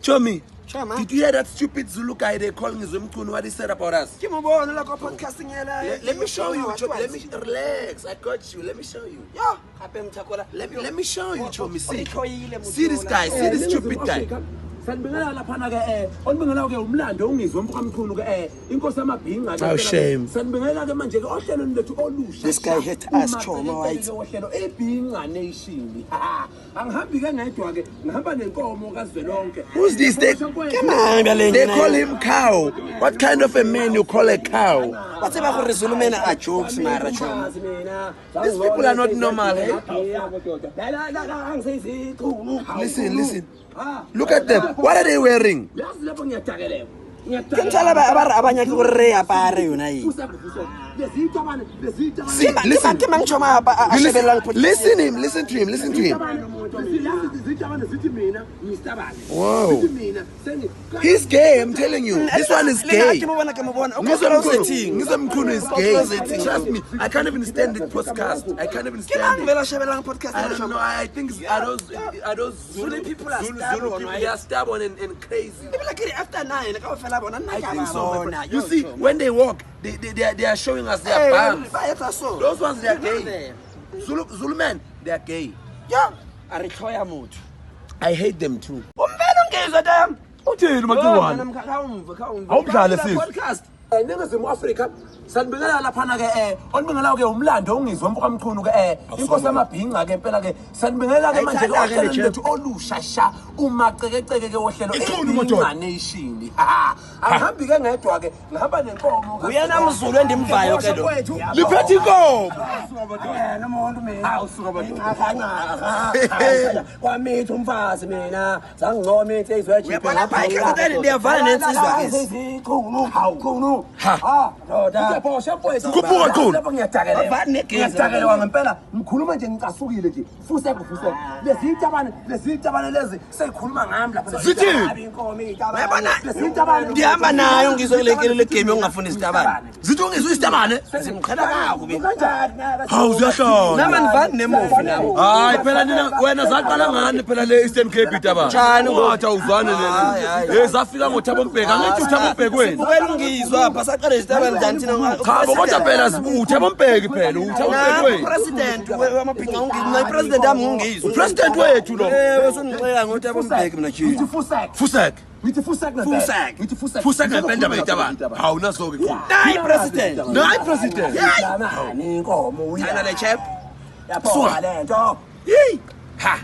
Chomi, did you hear that stupid Zulu guy they calling Zumkunu? What he said about us? Let me show you, Chomi. Let me relax. I got you. Let me show you. Let me show you, Chomi. See this guy. See this stupid guy. Oh, shame. This guy hit us, Choma, right? Who's this? They call him cow. What kind of a man you call a cow? Whatever Zulumen are jokes, Mara. These people are not normal, eh? Listen. Look at them. What are they wearing? See, listen to him. Wow. He's gay, I'm telling you. This one is gay. Ngizamkhulu is gay. Trust me, I can't even stand the podcast. I can't even stand it. I don't know. I think are those Zulu people are stubborn. They are stubborn and crazy. After 9, I think so. You see, when they walk, they are showing us their bums. Those ones, they are gay. Zulu men, they are gay. I hate them too. Ningizimu Afrika sanibingelela laphana ke onibingelela ke umlando ongizwe mfamkhulu ke inkosi yamabhinqa ke impela ke sanibingelela ke manje ke ohlelo lethu olushasha umacekeceke ke ohlelo nation angihambi ke ngedwa ke ngihamba nenkomo uyena mzulu endimvayo ke lo liphethe inkomo yena umuntu mina awusuka kwamitha umfazi mina zangincoma into ezwejiphe ngapha ikhazateni ndiyavala nensizwa ke khulu ngiyadakelwa ngempela ngikhuluma nje ngicasukile nje fusekho lesitabane lezi seyikhuluma ngami lapha ndihamba nayo ngizolekele le game ongafuni isitabane zithi ungizwe isitabane zimqhela kakubi hawu ziyahlala nama nivani nemofi nawo hayi phela nina wena zaqala ngani phela le Eastern Cape itabane njani ngathi awuzwane le zafika ngoThabo Mbeki angithi uThabo Mbeki wena ngizwa basaqala isitabane njani thina cha kodwa phela uThabo Mbeki phela uThabo Mbeki wena president wamabhinqa ungizwa president ami ungizwa president wethu lo usungixela ngoThabo Mbeki mina nje Fusek ngithi Fusek ngempela itabane hawu naso ke nayi president inkomo uyana le chap yaphola lento ha